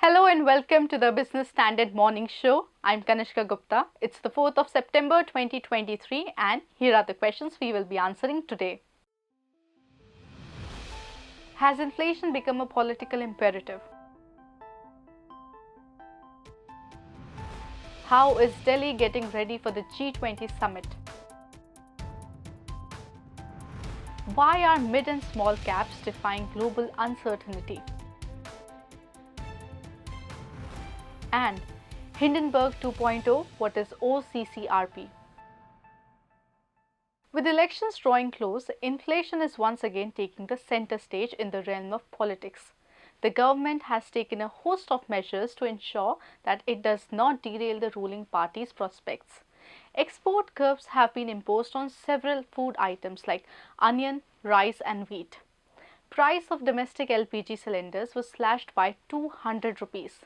Hello and welcome to the Business Standard Morning Show. I'm Kanishka Gupta. It's the 4th of September 2023 and here are the questions we will be answering today. Has inflation become a political imperative? How is Delhi getting ready for the G20 Summit? Why are mid and small caps defying global uncertainty? And Hindenburg 2.0, what is OCCRP? With elections drawing close, inflation is once again taking the center stage in the realm of politics. The government has taken a host of measures to ensure that it does not derail the ruling party's prospects. Export curbs have been imposed on several food items like onion, rice and wheat. Price of domestic LPG cylinders was slashed by 200 rupees.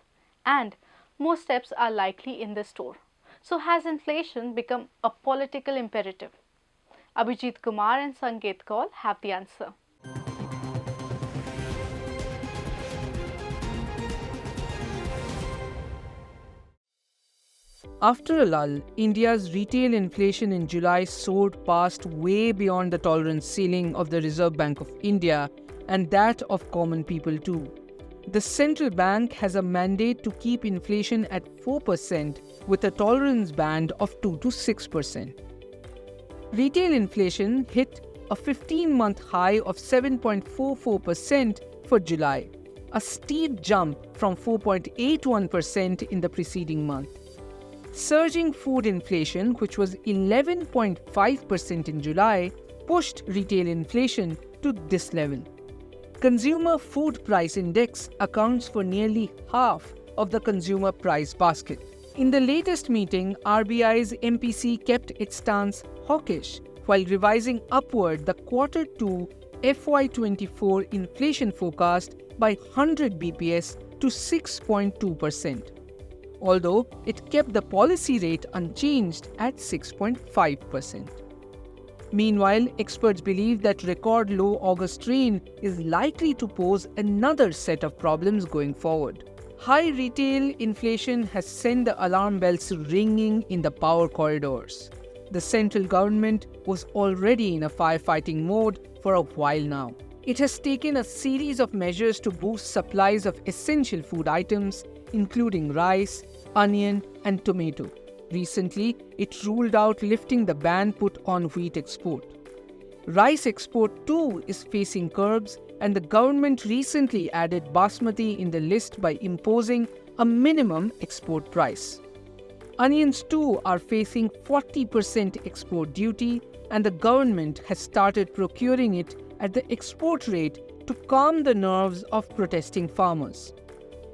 And more steps are likely in the store. So has inflation become a political imperative? Abhijit Kumar and Sanket Kaul have the answer. After a lull, India's retail inflation in July soared past way beyond the tolerance ceiling of the Reserve Bank of India and that of common people too. The central bank has a mandate to keep inflation at 4% with a tolerance band of 2 to 6%. Retail inflation hit a 15-month high of 7.44% for July, a steep jump from 4.81% in the preceding month. Surging food inflation, which was 11.5% in July, pushed retail inflation to this level. Consumer Food Price Index accounts for nearly half of the consumer price basket. In the latest meeting, RBI's MPC kept its stance hawkish while revising upward the Q2 FY24 inflation forecast by 100 bps to 6.2%, although it kept the policy rate unchanged at 6.5%. Meanwhile, experts believe that record low August rain is likely to pose another set of problems going forward. High retail inflation has sent the alarm bells ringing in the power corridors. The central government was already in a firefighting mode for a while now. It has taken a series of measures to boost supplies of essential food items, including rice, onion, and tomato. Recently, it ruled out lifting the ban put on wheat export. Rice export too is facing curbs, and the government recently added basmati in the list by imposing a minimum export price. Onions too are facing 40% export duty, and the government has started procuring it at the export rate to calm the nerves of protesting farmers.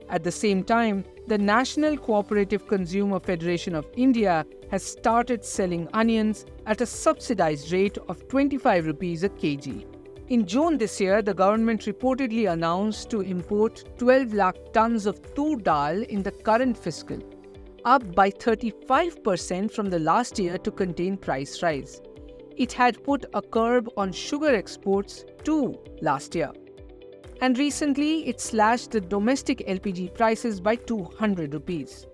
At the same time, the National Cooperative Consumer Federation of India has started selling onions at a subsidized rate of 25 rupees a kg. In June this year, the government reportedly announced to import 12 lakh tons of tur dal in the current fiscal, up by 35% from the last year to contain price rise. It had put a curb on sugar exports too last year. And recently, it slashed the domestic LPG prices by 200 rupees.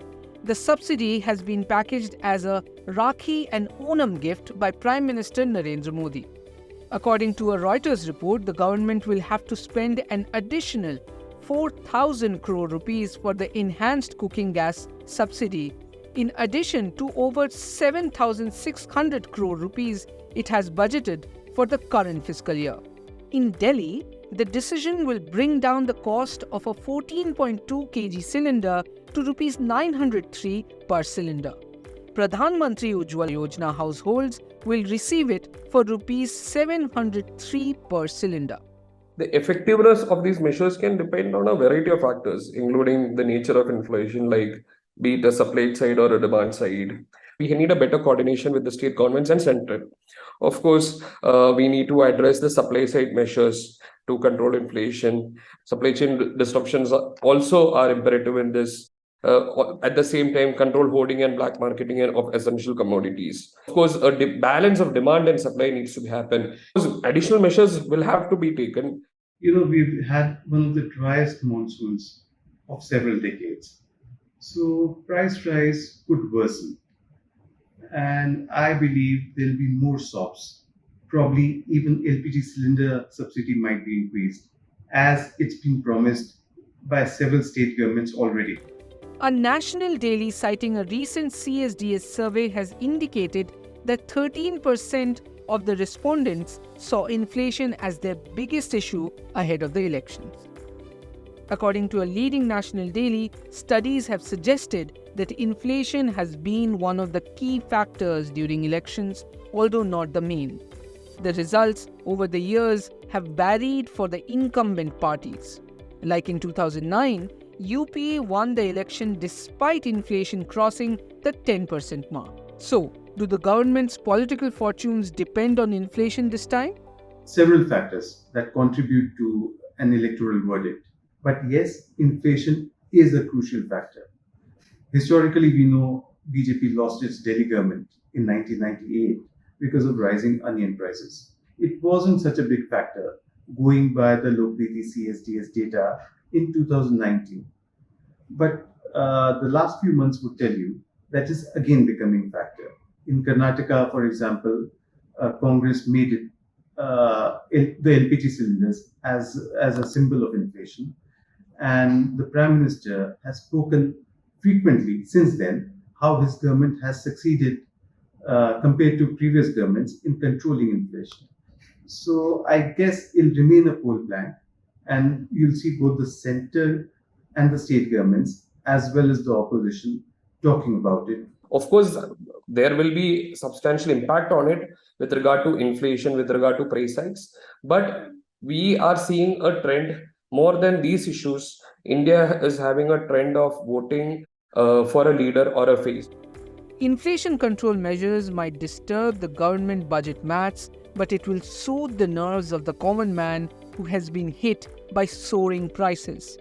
The subsidy has been packaged as a Rakhi and Onam gift by Prime Minister Narendra Modi. According to a Reuters report, the government will have to spend an additional 4,000 crore rupees for the enhanced cooking gas subsidy, in addition to over 7,600 crore rupees it has budgeted for the current fiscal year. In Delhi, the decision will bring down the cost of a 14.2 kg cylinder to Rs 903 per cylinder. Pradhan Mantri Ujjwala Yojana households will receive it for Rs 703 per cylinder. The effectiveness of these measures can depend on a variety of factors, including the nature of inflation, like be it a supply side or a demand side. We need a better coordination with the state governments and central. Of course, we need to address the supply side measures to control inflation. Supply chain disruptions also are imperative in this. At the same time, control hoarding and black marketing of essential commodities. Of course, a balance of demand and supply needs to happen. Additional measures will have to be taken. We've had one of the driest monsoons of several decades. So price rise could worsen, and I believe there'll be more SOPs. Probably even LPG cylinder subsidy might be increased, as it's been promised by several state governments already. A national daily citing a recent CSDS survey has indicated that 13% of the respondents saw inflation as their biggest issue ahead of the elections. According to a leading national daily, studies have suggested that inflation has been one of the key factors during elections, although not the main. The results over the years have varied for the incumbent parties. Like in 2009, UPA won the election despite inflation crossing the 10% mark. So, do the government's political fortunes depend on inflation this time? Several factors that contribute to an electoral verdict. But yes, inflation is a crucial factor. Historically, we know BJP lost its Delhi government in 1998 because of rising onion prices. It wasn't such a big factor going by the Lokniti CSDS data in 2019. But the last few months would tell you that is again becoming a factor. In Karnataka, for example, Congress made it the LPG cylinders as a symbol of inflation. And the Prime Minister has spoken frequently since then how his government has succeeded compared to previous governments in controlling inflation. So I guess it'll remain a poll blank, and you'll see both the center and the state governments as well as the opposition talking about it. Of course, there will be substantial impact on it with regard to inflation, with regard to price hikes. But we are seeing a trend more than these issues. India is having a trend of voting for a leader or a face. Inflation control measures might disturb the government budget maths, but it will soothe the nerves of the common man who has been hit by soaring prices.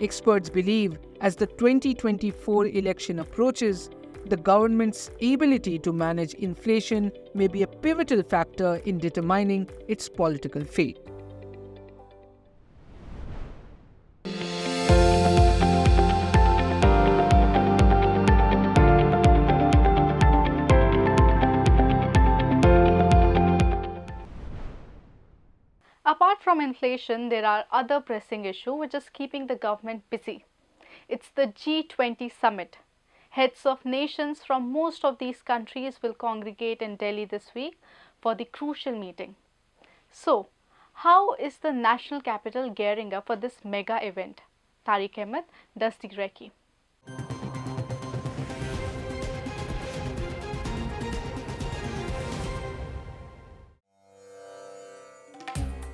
Experts believe as the 2024 election approaches, the government's ability to manage inflation may be a pivotal factor in determining its political fate. Apart from inflation, there are other pressing issues which is keeping the government busy. It's the G20 Summit. Heads of nations from most of these countries will congregate in Delhi this week for the crucial meeting. So, how is the national capital gearing up for this mega event? Tariq Ahmed does the recce.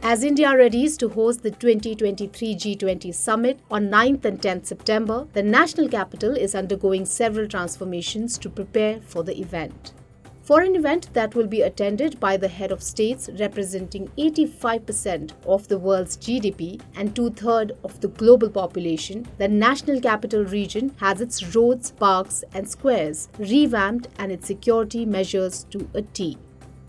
As India readies to host the 2023 G20 Summit on 9th and 10th September, the national capital is undergoing several transformations to prepare for the event. For an event that will be attended by the head of states representing 85% of the world's GDP and two-thirds of the global population, the National Capital Region has its roads, parks and squares revamped and its security measures to a T.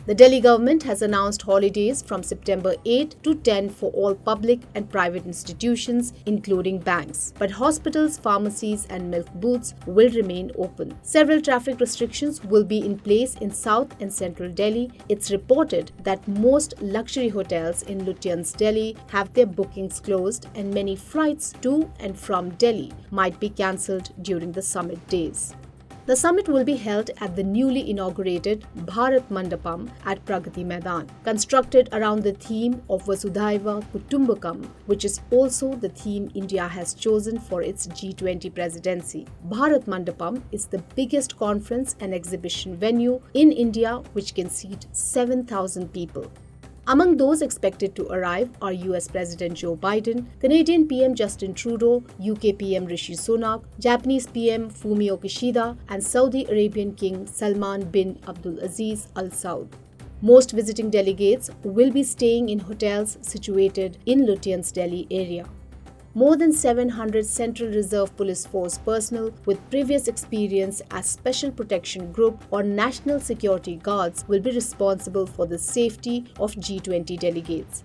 The Delhi government has announced holidays from September 8 to 10 for all public and private institutions, including banks. But hospitals, pharmacies and milk booths will remain open. Several traffic restrictions will be in place in South and Central Delhi. It's reported that most luxury hotels in Lutyens, Delhi have their bookings closed and many flights to and from Delhi might be cancelled during the summit days. The summit will be held at the newly inaugurated Bharat Mandapam at Pragati Maidan, constructed around the theme of Vasudhaiva Kutumbakam, which is also the theme India has chosen for its G20 presidency. Bharat Mandapam is the biggest conference and exhibition venue in India, which can seat 7,000 people. Among those expected to arrive are US President Joe Biden, Canadian PM Justin Trudeau, UK PM Rishi Sunak, Japanese PM Fumio Kishida, and Saudi Arabian King Salman bin Abdulaziz Al Saud. Most visiting delegates will be staying in hotels situated in Lutyens, Delhi area. More than 700 Central Reserve Police Force personnel with previous experience as Special Protection Group or National Security Guards will be responsible for the safety of G20 delegates.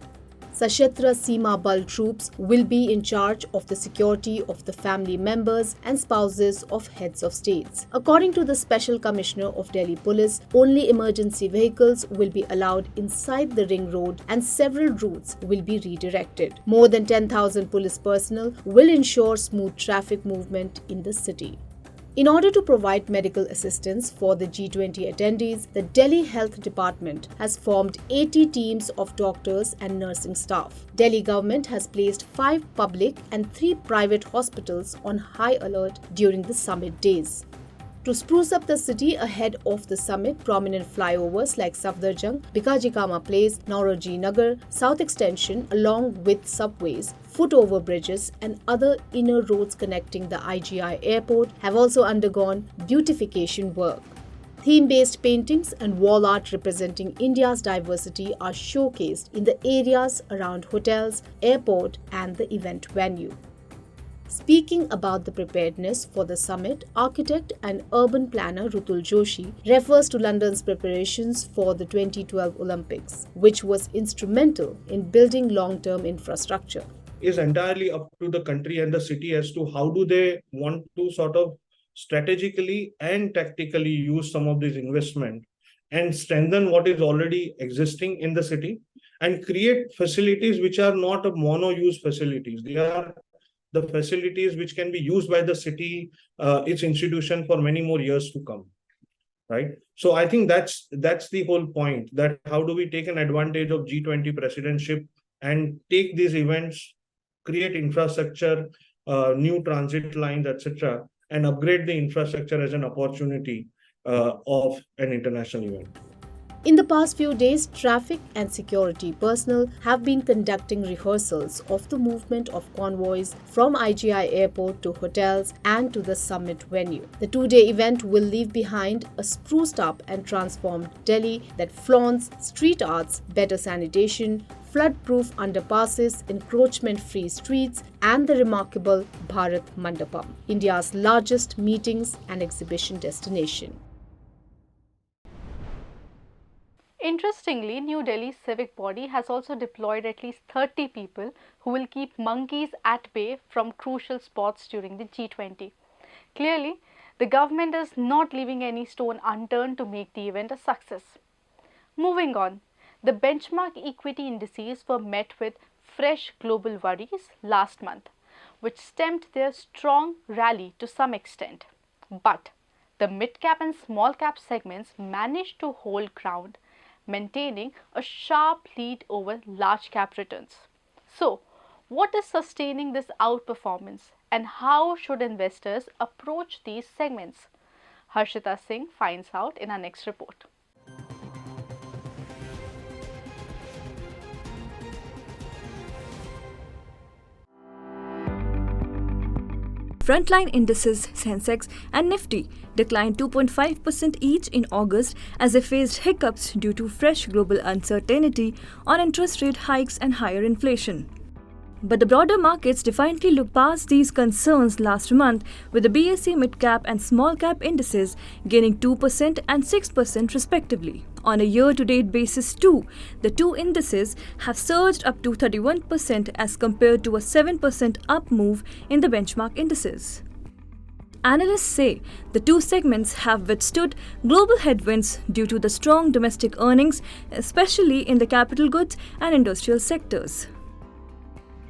Sashastra Seema Bal troops will be in charge of the security of the family members and spouses of heads of states. According to the Special Commissioner of Delhi Police, only emergency vehicles will be allowed inside the ring road and several routes will be redirected. More than 10,000 police personnel will ensure smooth traffic movement in the city. In order to provide medical assistance for the G20 attendees, the Delhi Health Department has formed 80 teams of doctors and nursing staff. Delhi government has placed 5 public and 3 private hospitals on high alert during the summit days. To spruce up the city ahead of the summit, prominent flyovers like Safdarjung, Bikaji Kama Place, Nauroji Nagar, South Extension along with subways, foot-over bridges and other inner roads connecting the IGI airport have also undergone beautification work. Theme-based paintings and wall art representing India's diversity are showcased in the areas around hotels, airport and the event venue. Speaking about the preparedness for the summit, architect and urban planner Rutul Joshi refers to London's preparations for the 2012 Olympics, which was instrumental in building long-term infrastructure. Is entirely up to the country and the city as to how do they want to sort of strategically and tactically use some of this investment and strengthen what is already existing in the city and create facilities which are not a mono-use facilities. They are the facilities which can be used by the city, its institution for many more years to come, right? So I think that's the whole point, that how do we take an advantage of G20 presidentship and take these events, create infrastructure, new transit lines, etc., and upgrade the infrastructure as an opportunity of an international event. In the past few days, traffic and security personnel have been conducting rehearsals of the movement of convoys from IGI airport to hotels and to the summit venue. The 2-day event will leave behind a spruced up and transformed Delhi that flaunts street arts, better sanitation, flood-proof underpasses, encroachment-free streets and the remarkable Bharat Mandapam, India's largest meetings and exhibition destination. Interestingly, New Delhi's civic body has also deployed at least 30 people who will keep monkeys at bay from crucial spots during the G20. Clearly, the government is not leaving any stone unturned to make the event a success. Moving on, the benchmark equity indices were met with fresh global worries last month, which stemmed their strong rally to some extent. But the mid-cap and small-cap segments managed to hold ground, maintaining a sharp lead over large cap returns. So, what is sustaining this outperformance and how should investors approach these segments? Harshita Singh finds out in our next report. Frontline indices Sensex and Nifty declined 2.5% each in August as they faced hiccups due to fresh global uncertainty on interest rate hikes and higher inflation. But the broader markets defiantly looked past these concerns last month, with the BSE mid-cap and small-cap indices gaining 2% and 6% respectively. On a year-to-date basis too, the two indices have surged up to 31% as compared to a 7% up move in the benchmark indices. Analysts say the two segments have withstood global headwinds due to the strong domestic earnings, especially in the capital goods and industrial sectors.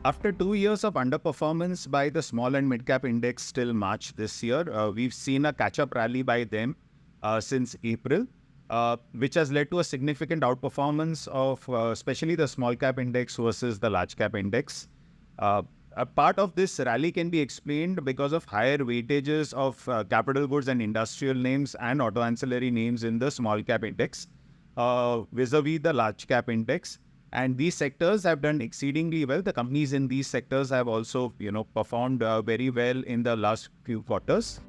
After 2 years of underperformance by the small and mid-cap index till March this year, we've seen a catch-up rally by them since April, which has led to a significant outperformance of especially the small-cap index versus the large-cap index. A part of this rally can be explained because of higher weightages of capital goods and industrial names and auto ancillary names in the small-cap index vis-a-vis the large-cap index. And these sectors have done exceedingly well. The companies in these sectors have also, performed very well in the last few quarters.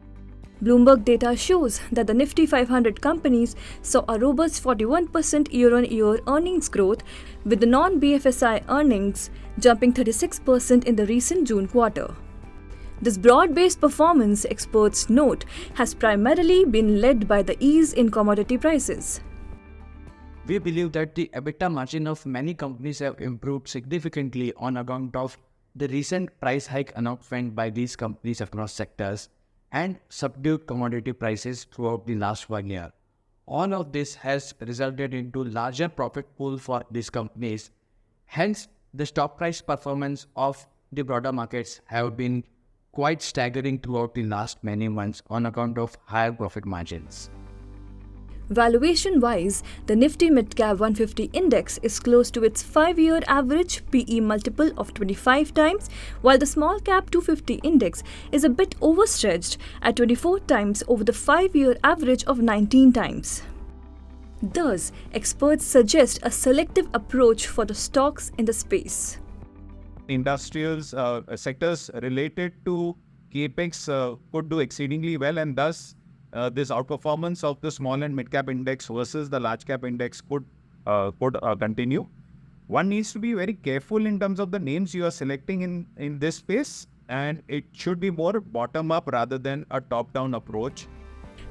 Bloomberg data shows that the Nifty 500 companies saw a robust 41% year-on-year earnings growth, with the non-BFSI earnings jumping 36% in the recent June quarter. This broad-based performance, experts note, has primarily been led by the ease in commodity prices. We believe that the EBITDA margin of many companies have improved significantly on account of the recent price hike announcement by these companies across sectors and subdued commodity prices throughout the last 1 year. All of this has resulted into larger profit pool for these companies. Hence, the stock price performance of the broader markets have been quite staggering throughout the last many months on account of higher profit margins. Valuation-wise, the Nifty Midcap 150 index is close to its 5-year average PE multiple of 25 times, while the Small Cap 250 index is a bit overstretched at 24 times over the 5-year average of 19 times. Thus, experts suggest a selective approach for the stocks in the space. Industrials sectors related to capex could do exceedingly well, and thus this outperformance of the small and mid cap index versus the large cap index could continue. One needs to be very careful in terms of the names you are selecting in this space, and it should be more bottom up rather than a top down approach.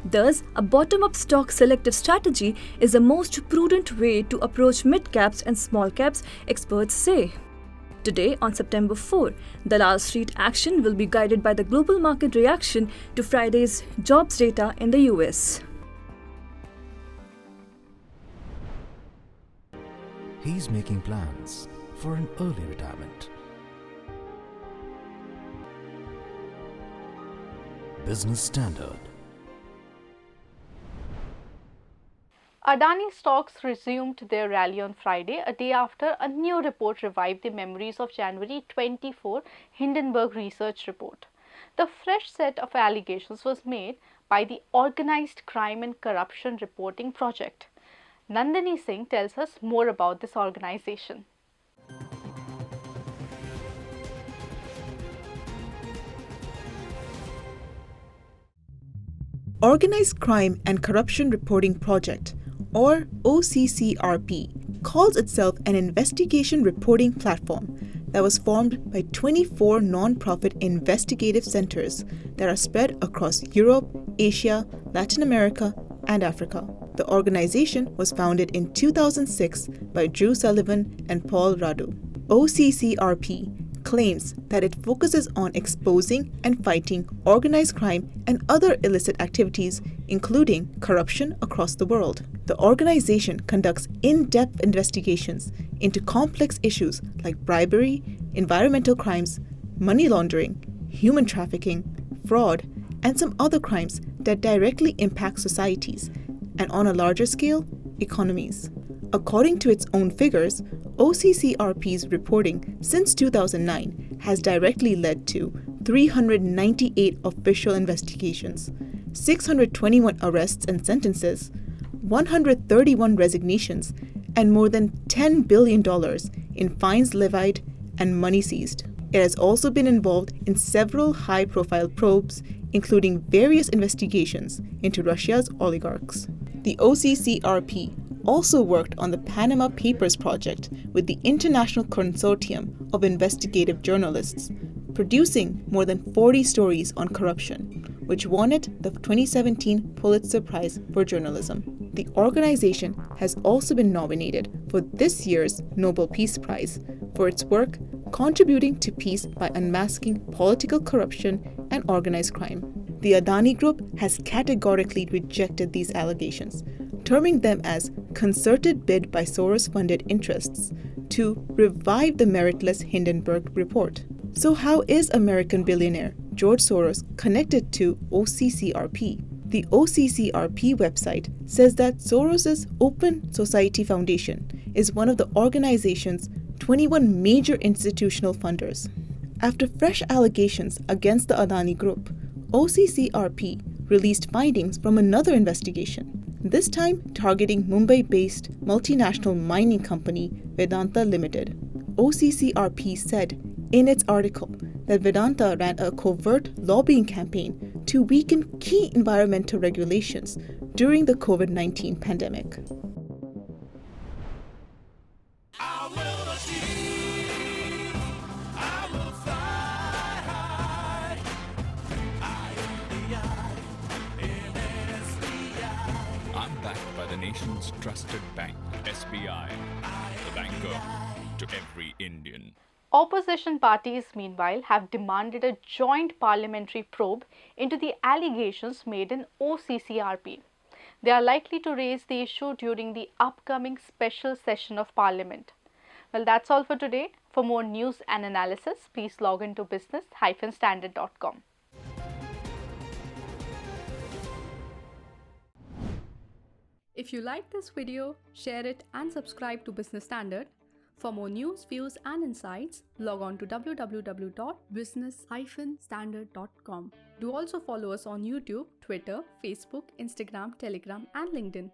Thus, a bottom-up stock selective strategy is the most prudent way to approach mid-caps and small-caps, experts say. Today, on September 4, the Wall Street action will be guided by the global market reaction to Friday's jobs data in the US. He's making plans for an early retirement. Business Standard. Adani stocks resumed their rally on Friday, a day after a new report revived the memories of January 24 Hindenburg research report. The fresh set of allegations was made by the Organized Crime and Corruption Reporting Project. Nandini Singh tells us more about this organization. Organized Crime and Corruption Reporting Project, or OCCRP, calls itself an investigation reporting platform that was formed by 24 non-profit investigative centers that are spread across Europe, Asia, Latin America, and Africa. The organization was founded in 2006 by Drew Sullivan and Paul Radu. OCCRP claims that it focuses on exposing and fighting organized crime and other illicit activities, including corruption across the world. The organization conducts in-depth investigations into complex issues like bribery, environmental crimes, money laundering, human trafficking, fraud, and some other crimes that directly impact societies, and on a larger scale, economies. According to its own figures, OCCRP's reporting since 2009 has directly led to 398 official investigations, 621 arrests and sentences, 131 resignations, and more than $10 billion in fines levied and money seized. It has also been involved in several high-profile probes, including various investigations into Russia's oligarchs. The OCCRP also worked on the Panama Papers project with the International Consortium of Investigative Journalists, producing more than 40 stories on corruption, which won it the 2017 Pulitzer Prize for Journalism. The organization has also been nominated for this year's Nobel Peace Prize for its work contributing to peace by unmasking political corruption and organized crime. The Adani Group has categorically rejected these allegations, terming them as concerted bid by Soros-funded interests to revive the meritless Hindenburg report. So how is American billionaire George Soros connected to OCCRP? The OCCRP website says that Soros's Open Society Foundation is one of the organization's 21 major institutional funders. After fresh allegations against the Adani Group, OCCRP released findings from another investigation, this time targeting Mumbai-based multinational mining company Vedanta Limited. OCCRP said in its article that Vedanta ran a covert lobbying campaign to weaken key environmental regulations during the COVID-19 pandemic. I'm backed by the the nation's trusted bank, SBI, the banker to every Indian. Opposition parties, meanwhile, have demanded a joint parliamentary probe into the allegations made in OCCRP. They are likely to raise the issue during the upcoming special session of Parliament. Well, that's all for today. For more news and analysis, please log into business-standard.com. If you like this video, share it and subscribe to Business Standard. For more news, views and insights, log on to www.business-standard.com. Do also follow us on YouTube, Twitter, Facebook, Instagram, Telegram and LinkedIn.